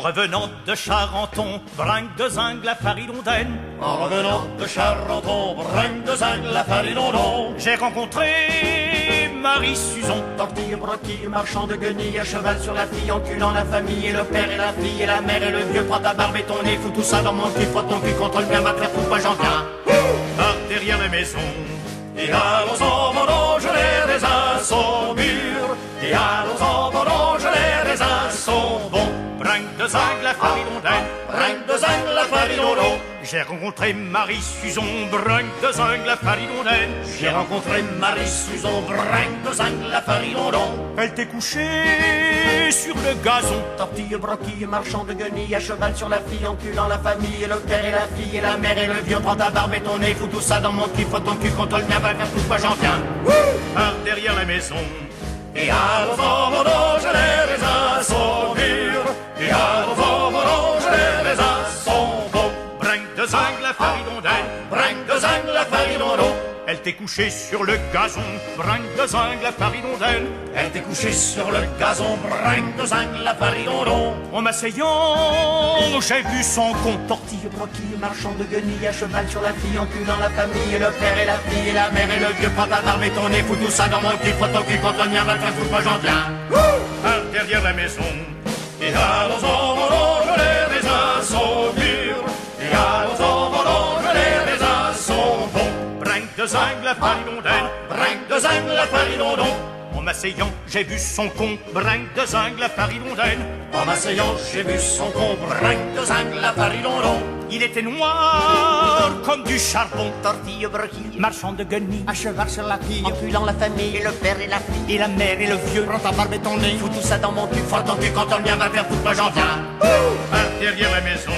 En revenant de Charenton, bringue de zingue la faridondaine. En revenant de Charenton, bringue de zingue la faridondon. J'ai rencontré Marie Suzon. Tortille, broquille, marchand de guenilles, à cheval sur la fille, enculant la famille, et le père et la fille, et la mère et le vieux. Prends ta barbe et ton nez, fous tout ça dans mon cul, frotte ton cul contre le mien, va te faire foutre, moi j'en viens. Par derrière la maison, Et allons en vendange, les raisins sont mûrs. Et allons en vendange, les raisins sont bons. bringue de zingue la faridondaine. Bringue de zingue la faridondon. J'ai rencontré Marie Suzon, bringue de zingue la faridondaine. J'ai rencontré Marie Suzon, bringue de zingue la faridondon. Elle t'est couchée sur le gazon. Tortille, broquille, marchand de guenilles, à cheval sur la fille, enculant la famille, et le père et la fille, et la mère et le vieux. Prends ta barbe et ton nez, fous tout ça dans mon cul, frotte ton cul contre le mien, va faire tout, moi j'en viens. Par derrière la maison, Et allons en vendange, les raisins sont mûrs. Et allons en vendange, les raisins sont bons. bringue de zingue la faridondaine. Bringue de zingue la faridondon. Elle t'est couchée sur le gazon, bringue de zingue la faridondaine. Elle t'est couchée sur le gazon, bringue de zingue la faridondon. En m'asseyant, j'ai vu son con. Tortille, broquille, marchand de guenilles, à cheval sur la fille, enculant la famille, et le père et la fille, et la mère et le vieux. Prends ta barbe et ton nez, fous tout ça dans mon cul, frotte ton cul contre le mien, va te faire foutre, moi j'en viens. Par derrière la maison, Et allons en vendange, les raisins sont mûrs. Et allons en vendange, les raisins sont bons. bringue de zingue la faridondaine. Bringue de zingue la faridondon. En m'asseyant, j'ai vu son con, bringue de zingue la faridondaine. En m'asseyant, j'ai vu son con, bringue de zingue la faridondon. Il était noir comme du charbon. Tortille, broquille, Marchand de guenilles, à cheval sur la fille, enculant la famille, et le père et la fille. et la mère et le vieux. Prends ta barbe et ton nez, fous tout ça dans mon cul, frotte ton cul contre le mien, va faire foutre, moi j'en viens. Par derrière la maison,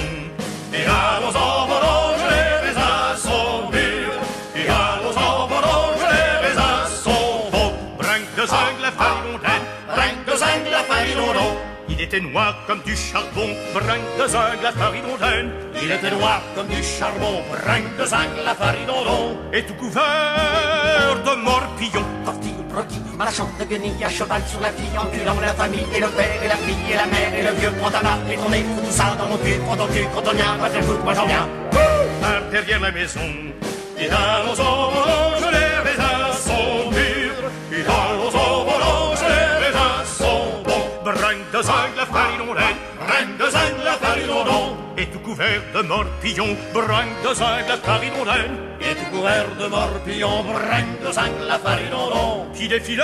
Et allons en vendange, les raisins sont mûrs. Et allons en vendange, les raisins sont bons. bringue de zingue la faridondaine. Bringue de zingue la faridondon. Il était noir comme du charbon, bringue de zingue la faridondaine. Il était noir comme du charbon, bringue de zingue la faridondon. Et tout couvert de morpillons. Tortille, broquille, marchand de guenilles, à cheval sur la fille, enculant la famille, et le père et la fille, et la mère et le vieux. Prends ta barbe et ton nez, fous tout ça dans mon cul, prends ton cul contre le mien, va faire foutre, moi j'en viens. Par derrière la maison, Et allons en vendange, les raisins sont mûrs. Et allons en vendange, les raisins sont bons. bringue de zingue la faridondaine. Bringue de zingue la faridondon. Et tout couvert de morpillons, bringue de zingue la faridondaine. Et tout couvert de morpillons, bringue de zingue la faridondon. Qui défilait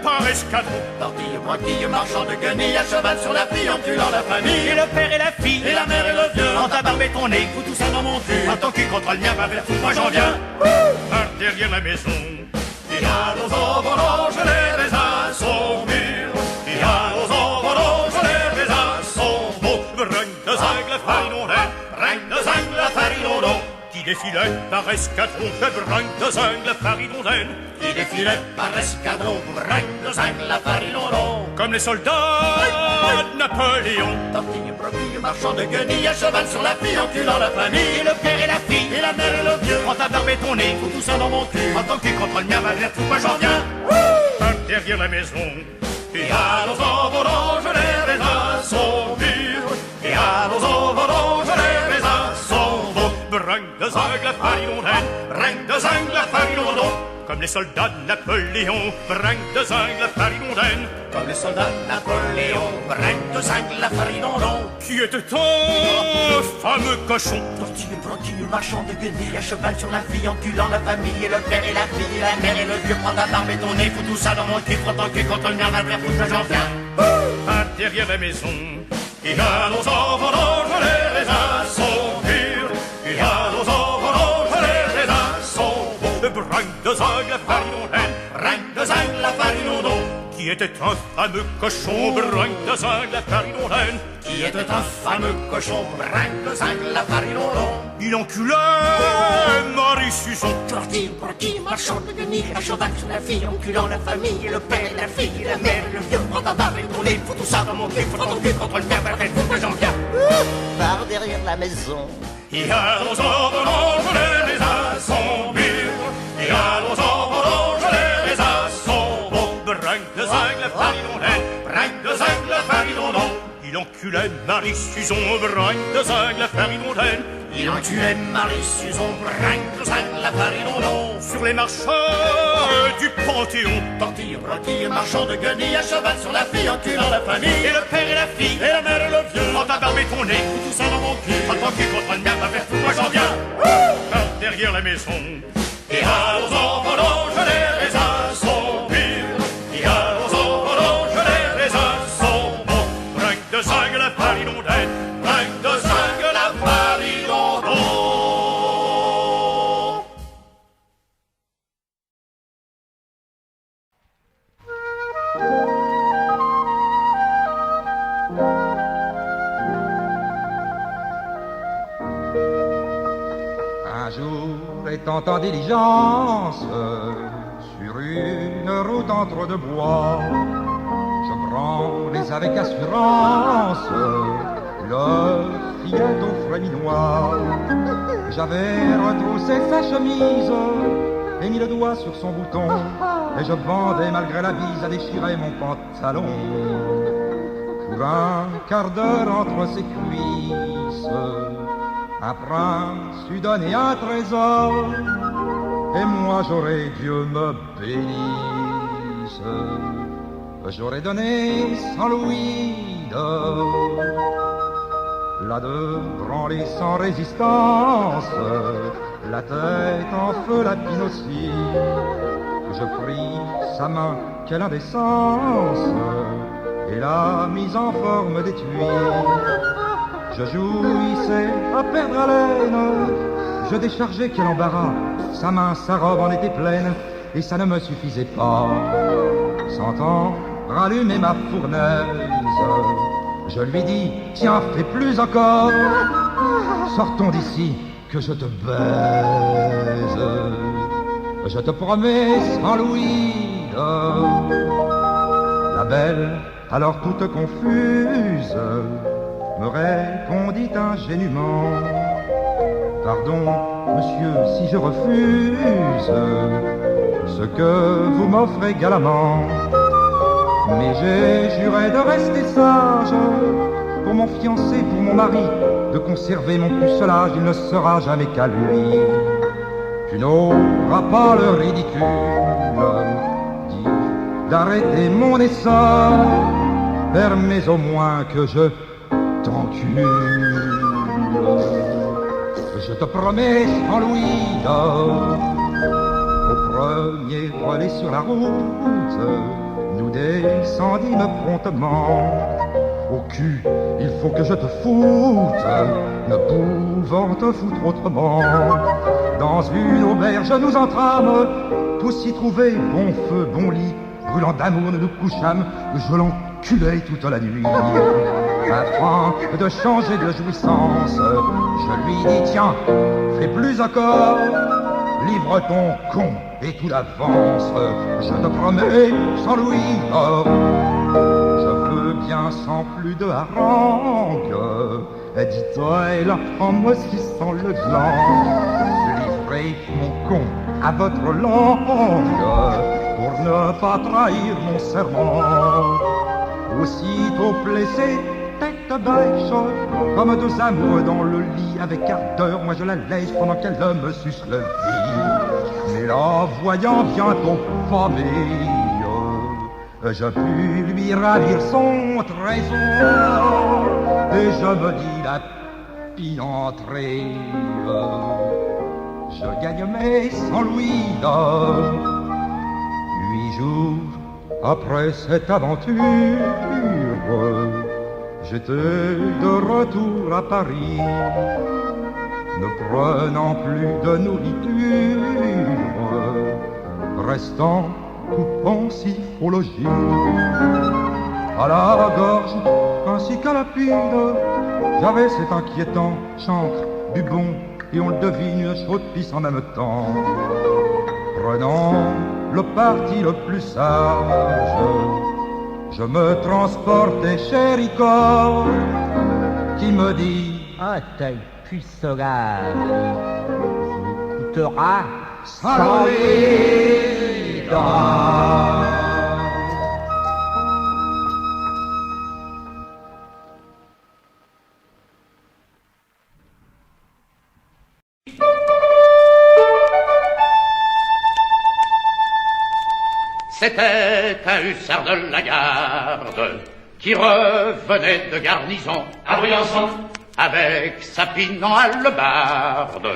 par escadron. Tortille, broquille, marchand de guenilles, à cheval sur la fille, enculant la famille, Et le père et la fille, et la mère et le vieux. Prends ta barbe et ton nez, Fous tout ça dans mon cul, prends ton cul contre le mien, va faire foutre, moi j'en viens. Par derrière la maison, Et allons en vendange, les raisins sont mûrs. Et allons en vendange, les raisins sont bons. bringue de zingue la faridondaine. Bringue de zingue la faridondon. Qui défilait par escadron, bringue de zingue la faridondaine. Qui défilait par escadron, bringue de zingue la faridondon. Comme les soldats de Napoléon. Tortille, broquille, marchand de guenilles, à cheval sur la fille, enculant la famille, et le père et la fille, et la mère et le vieux. Prends ta barbe et ton nez, Fous tout ça dans mon cul, prends ton cul contre le mien, va faire foutre, moi j'en viens. Par derrière la maison, Et allons en vendange, les raisins sont mûrs. Et allons en vendange, les raisins sont bons. bringue de zingue la faridondaine. Bringue de zingue la faridondon. Comme les soldats de Napoléon, bringue de zingue la faridondaine. Comme les soldats de Napoléon, bringue de zingue la faridondon. Qui était un fameux cochon. Tortille, broquille, marchand de guenilles, à cheval sur la fille, enculant la famille, et le père et la fille, et la mère et le vieux. Prends ta barbe et ton nez, fous tout ça dans mon cul, frotte ton cul contre le mien, va faire foutre, j'en viens. Par derrière la maison, Et allons en vendange, les raisins sont mûrs. Et allons en vendange, les raisins sont bons. bringue de zingue la faridondaine. Bringue de zingue la faridondon. Qui était un fameux cochon, bringue de zingue la faridondaine. Qui était un fameux cochon, bringue de zingue la faridondon. Il enculait Marie Suzon. Tortille, broquille, marchand de guenilles, à cheval sur la fille, enculant la famille, et le père et la fille, et la mère et le vieux. Prends ta barbe et ton nez, fous tout ça dans mon cul, fous ton cul contre le mien, va faire foutre, moi j'en viens. Par derrière la maison, Et allons en vendange, les raisins sont mûrs. Et allons en vendange, les raisins sont bons. Bringue de zingue la faridondaine. Bringue de zingue la faridondon. Il enculait enculait Marie-Suzon, bringue de zinc, la farine. Il enculait Marie-Suzon, bringue de zinc, la farine. Sur les marches du Panthéon, Tortille, broquille, marchand de guenilles, à cheval sur la fille, enculant la famille. et le père et la fille, Et la mère et le vieux, en ta barbe et ton nez, tout ça dans mon cul. pas ton cul contre une merde, va faire tout, moi j'en viens. Par derrière la maison, Et allons en volange, les raisins sont mûrs. et allons en volange, les raisins sont bons. Bringue de zinc, la farine ondaine, bringue de zinc, la farine ondaine. Un jour, étant en diligence sur une route entre deux bois, je branlais avec assurance le fillette au fréminois. J'avais retroussé sa chemise et mis le doigt sur son bouton, et je bandais malgré la bise à déchirer mon pantalon. Pour un quart d'heure entre ses cuisses, un prince eût donné un trésor, et moi j'aurais, Dieu me bénisse, j'aurais donné 100 louis d'or. Là de branler sans résistance, la tête en feu, la pine aussi. Je pris sa main, quelle indécence, et la mise en forme d'étui. Je jouissais à perdre haleine, je déchargeais, quel embarras. Sa main, sa robe en était pleine, et ça ne me suffisait pas. Sentant rallumer ma fournaise, je lui dis, tiens, fais plus encore. Sortons d'ici, que je te baise. Je te promets 100 louis d'or. La belle, alors toute confuse, me répondit ingénument, pardon, monsieur, si je refuse ce que vous m'offrez galamment. Mais j'ai juré de rester sage pour mon fiancé, pour mon mari, de conserver mon pucelage, il ne sera jamais qu'à lui. Tu n'auras pas le ridicule, dis, d'arrêter mon essor, permets au moins que je t'encule. Je te promets 100 louis d'or. Au premier relais sur la route, nous descendîmes promptement. Au cul, il faut que je te foute, ne pouvant te foutre autrement. Dans une auberge nous entrâmes, tous y trouver bon feu, bon lit. Brûlant d'amour, nous nous couchâmes, je l'enculais toute la nuit. Afin de changer de jouissance, je lui dis, tiens, fais plus encore, livre ton con et tout l'avance. Je te promets 100 louis d'or. Je veux bien sans plus de harangue, dit-elle en me suçant le gland. Livrez mon con à votre langue pour ne pas trahir mon serment. Aussitôt blessé, tête bêche, comme deux amoureux dans le lit, avec ardeur, moi je la laisse pendant qu'elle me suce le vie. Mais la voyant bientôt famille, je pus lui ravir son trésor, et je me dis la pile entrée, je gagne mes 100 louis d'or. 8 jours après cette aventure, j'étais de retour à Paris, ne prenant plus de nourriture, restant tout pensif au logis. À la gorge ainsi qu'à la pine, j'avais cet inquiétant chancre, bubon, et on le devine, une chaude pisse en même temps. Prenant le parti le plus sage, je me transportais chez Ricord, qui me dit, un tel pucelage vous coûtera 100 louis d'or. C'était un hussard de la garde qui revenait de garnison à Briançon, avec sa pine en hallebarde,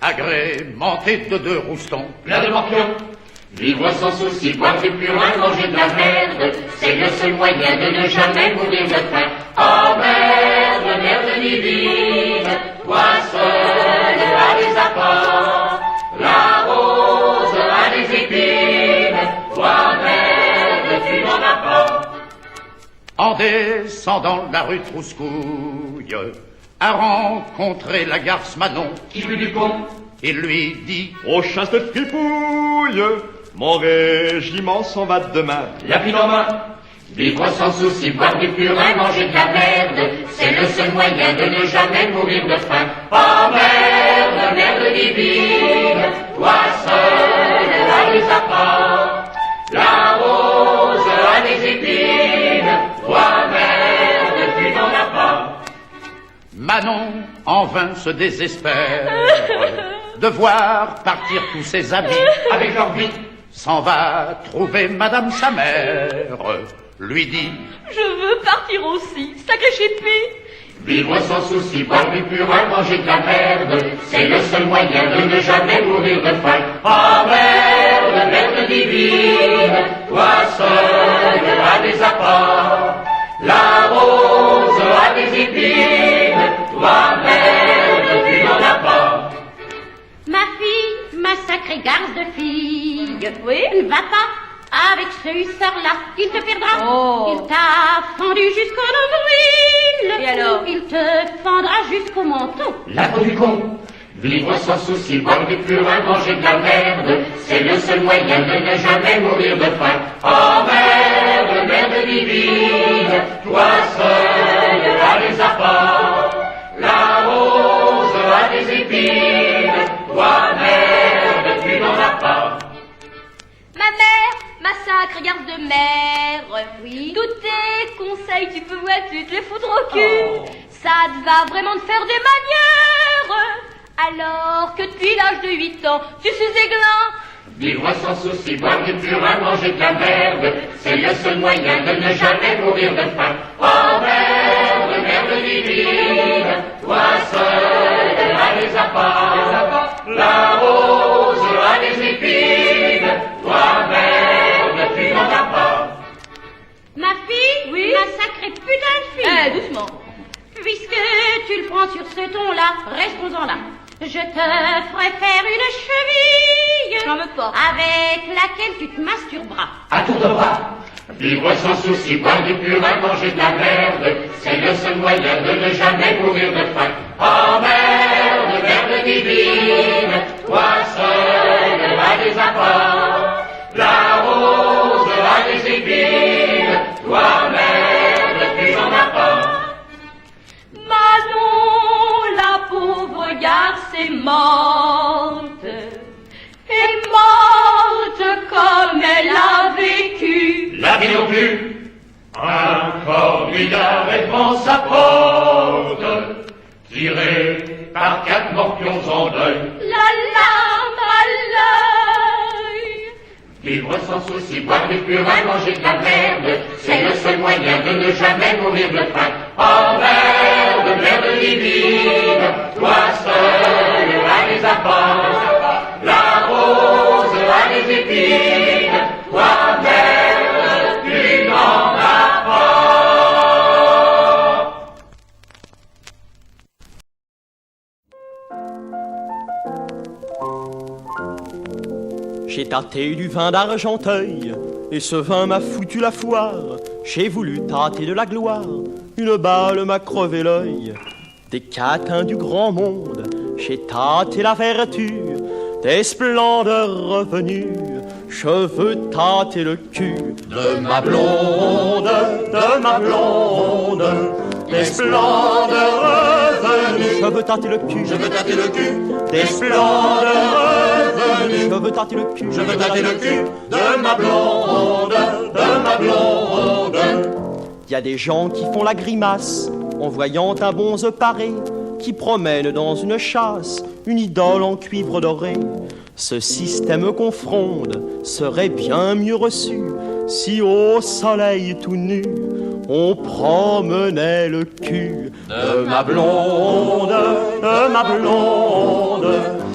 agrémentée de 2 roustons. plein de morpions. Vivre sans souci, boire du purin, manger de la merde, c'est le seul moyen de ne jamais mourir de faim. Oh merde, merde divine, toi seul as des apports, la rose a des épines, toi merde, tu n'en as pas. En descendant la rue Trouscouille, a rencontré la garce Manon. Qui veut du con? Il lui dit: Ô chaste fripouille, mon régiment s'en va demain. La pile en main. Vivre sans souci, boire du purin, manger de la merde, c'est le seul moyen de ne jamais mourir de faim. Oh merde, merde divine, toi seul as des apports, la rose a des épines, toi merde, tu n'en as pas. Manon en vain se désespère de voir partir tous ses amis. Avec leur vie, S'en va trouver madame sa mère, lui dit: Je veux partir aussi, sacré chépé. Vivre sans souci, boire du purin, manger de la merde, c'est le seul moyen de ne jamais mourir de faim. Oh merde, merde divine, toi seul as des apports, la rose a des épines, toi merde, tu n'en as pas. Ma fille, ma sacrée garce de fille, Oui? ne va pas avec ce hussard-là, il te perdra. Oh. Il t'a fendu jusqu'au nombril. Et alors? Il te fendra jusqu'au menton. La peau du con. Vivre sans souci, boire du purin, manger de la merde, c'est le seul moyen de ne jamais mourir de faim. Oh merde, merde divine, toi seul as des apports, la rose a des épines, toi merde, tu n'en as pas. Ma mère, ma sacre garde de mère. Oui. Tous tes conseils, tu peux voir, tu te les foutre au cul. Ça te va vraiment te faire des manières. Alors que depuis l'âge de 8 ans, tu suis aiglin. Vivre sans souci, boire du purin, manger de la merde, c'est le seul moyen de ne jamais mourir de faim. Oh merde, merde divine, toi seul as des apports, la rose a des épines, toi merde, tu n'en as pas. Ma fille, Oui? ma sacrée putain de fille. Doucement. Puisque tu le prends sur ce ton-là, restons-en là. Je te ferai faire une cheville J'en veux pas. avec laquelle tu te masturberas. À tour de bras. Vivre sans souci, boire du purin, manger de la merde, c'est le seul moyen de ne jamais mourir de faim. Oh merde, merde divine, toi seul as des apports, la rose a des épines, toi merde, tu n'en as pas. Manon, la pauvre garce est morte. Est morte comme elle a vécu. la vie non plus. Un cornillard est devant sa porte, tiré par 4 morpions en deuil. La larme à l'œil. Vivre sans souci, boire du purin, manger de la merde, c'est le seul moyen de ne jamais mourir de faim. Oh merde, merde divine, toi seul as des apports, la rose a des épines, toi merde, tu n'en as pas. J'ai tâté du vin d'Argenteuil, et ce vin m'a foutu la foire. J'ai voulu tâter de la gloire, une balle m'a crevé l'œil. Des catins du grand monde, j'ai tâté la vertu, des splendeurs revenues, je veux tâter le cul de ma blonde, des splendeurs revenues. Je veux tâter le cul, je veux tâter le cul, des splendeurs revenues. Je veux tâter le cul, je veux tâter le cul de ma blonde, Il y a des gens qui font la grimace en voyant un bonze paré, qui promène dans une chasse une idole en cuivre doré. Ce système qu'on fronde serait bien mieux reçu si au soleil tout nu on promenait le cul de ma blonde, de ma blonde.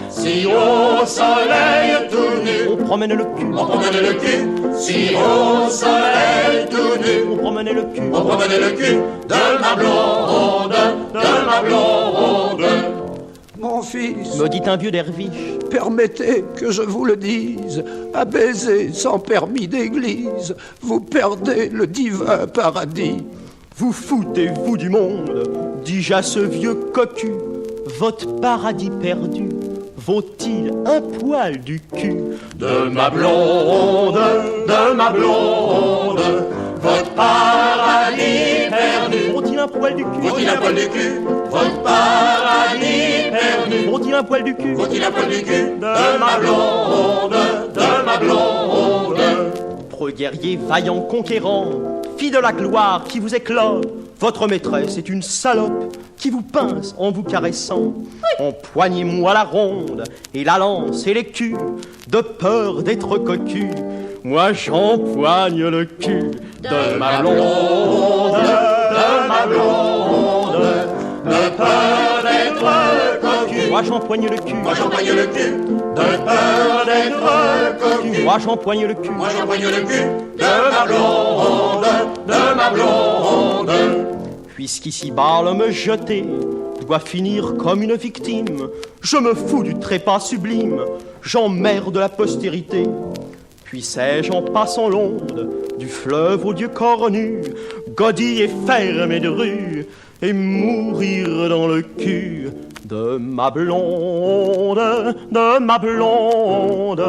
Si au soleil tout nu on promène le cul, On promenait le cul, si au soleil tout nu. on promenait le cul, On promenait le cul de ma blonde, de ma blonde. Mon fils, me dit un vieux derviche. permettez que je vous le dise, à baiser sans permis d'église, vous perdez le divin paradis. Vous foutez-vous du monde, dis-je à ce vieux cocu. Votre paradis perdu vaut-il un poil du cul De ma blonde, de ma blonde. Votre paradis perdu. vaut-il un poil du cul Faut-il un poil du cul? Votre paradis perdu. vaut-il un poil du cul Faut-il un poil du cul? De ma blonde, de ma blonde. Preux guerrier vaillant conquérant, fille de la gloire qui vous éclore, votre maîtresse est une salope qui vous pince en vous caressant. Empoignez-moi la ronde et la lance et l'écu, de peur d'être cocu. Moi j'empoigne le cul de ma blonde, de ma blonde, de peur d'être cocu. Moi j'empoigne le cul, Moi j'empoigne le cul, de peur d'être cocu. moi j'empoigne le cul. Moi j'empoigne le cul de ma blonde, de ma blonde. Puisqu'ici-bas l'homme jeté doit finir comme une victime, je me fous du trépas sublime, j'emmerde la postérité. Puissais-je en passant l'onde du fleuve au dieu cornu, godiller fermé de rue et mourir dans le cul de ma blonde, de ma blonde.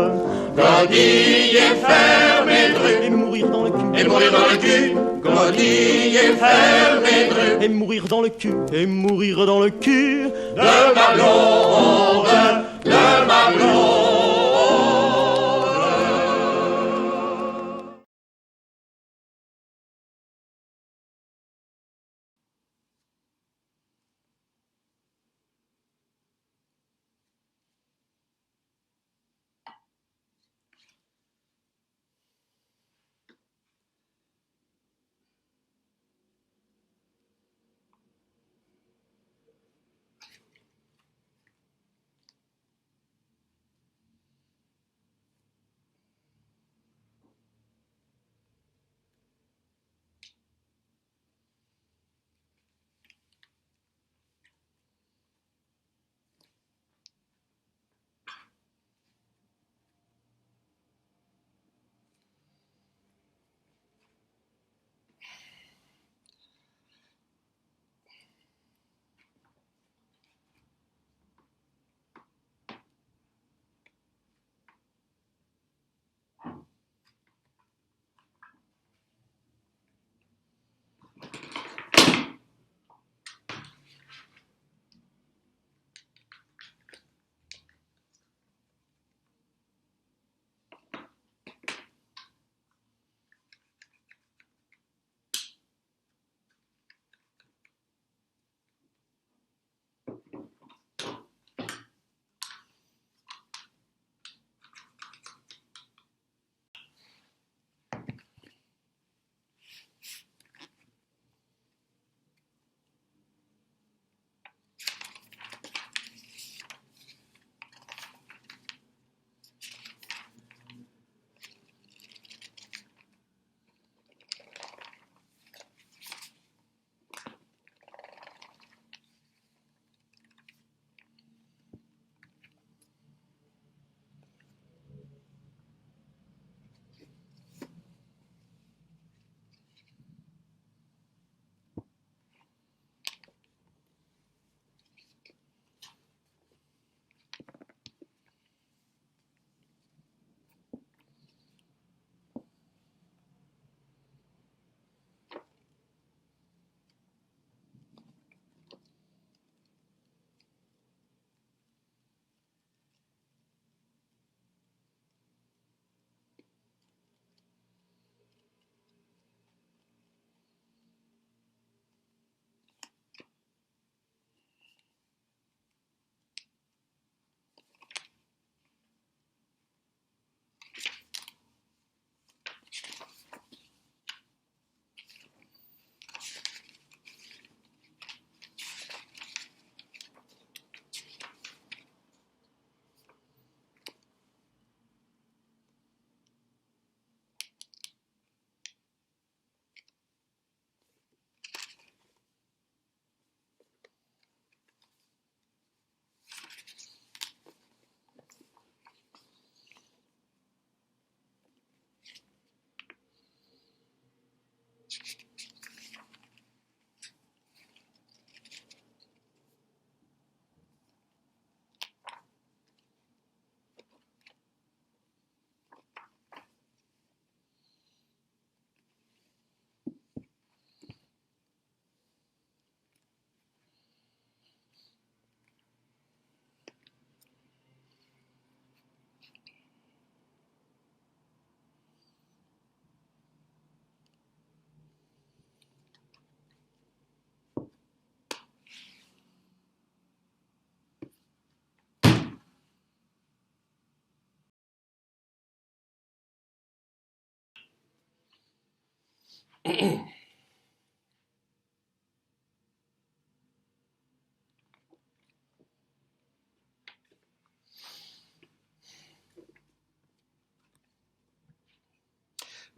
Godiller fermé de rue Et mourir dans le cul, et mourir dans le cul. Godiller fermé de rue et mourir dans le cul, et mourir dans le cul de ma blonde, de ma blonde.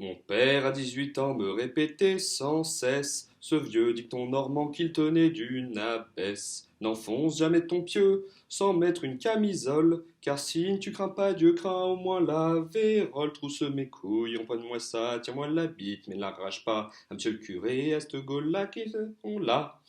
Mon père à 18 ans me répétait sans cesse ce vieux dicton normand qu'il tenait d'une abbesse. N'enfonce jamais ton pieu sans mettre une camisole, car si tu crains pas Dieu, crains au moins la vérole. Trousse mes couilles, empoigne-moi ça, tiens-moi la bite, mais l'arrache pas à monsieur le curé, à cette gaule-là qu'ils ont là.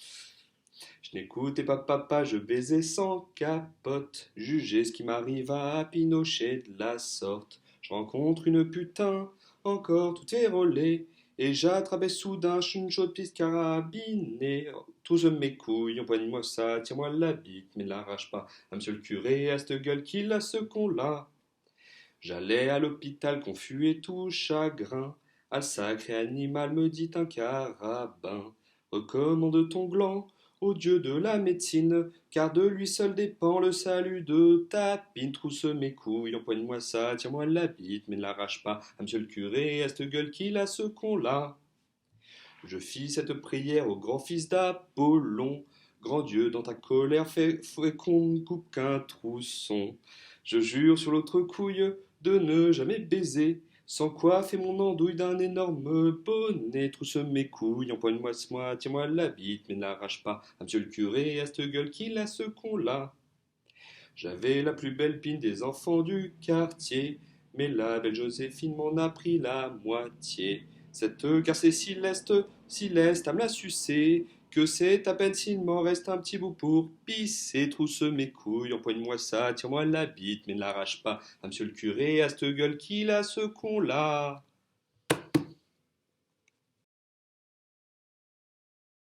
Je n'écoutais pas papa, je baisais sans capote. Jugez ce qui m'arrive à Pinochet de la sorte. Je rencontre une putain, encore tout érolée, et j'attrapais soudain une chaude piste carabinée. Tous mes couilles, empoigne-moi ça, tiens-moi la bite, mais l'arrache pas à monsieur le curé, à cette gueule qu'il a ce con-là. J'allais à l'hôpital confus et tout chagrin. Ah, le sacré animal, me dit un carabin. Recommande ton gland au dieu de la médecine, car de lui seul dépend le salut de ta pine. Trousse mes couilles, empoigne-moi ça, tiens-moi la bite, mais ne l'arrache pas à monsieur le curé, à cette gueule qu'il a ce con-là. Je fis cette prière au grand fils d'Apollon. Grand Dieu, dans ta colère, fais qu'on ne coupe qu'un trousson. Je jure sur l'autre couille de ne jamais baiser, sans quoi fait mon andouille d'un énorme bonnet. Trousse mes couilles, empoigne-moi, tiens-moi la bite, mais ne l'arrache pas à monsieur le curé, à cette gueule qu'il a ce con-là. J'avais la plus belle pine des enfants du quartier, mais la belle Joséphine m'en a pris la moitié. Cette garcée si leste à me la sucer, que c'est à peine s'il m'en reste un petit bout pour pisser. Trousse mes couilles, empoigne-moi ça, tire-moi la bite, mais ne l'arrache pas à monsieur le curé, à cette gueule qu'il a ce con-là.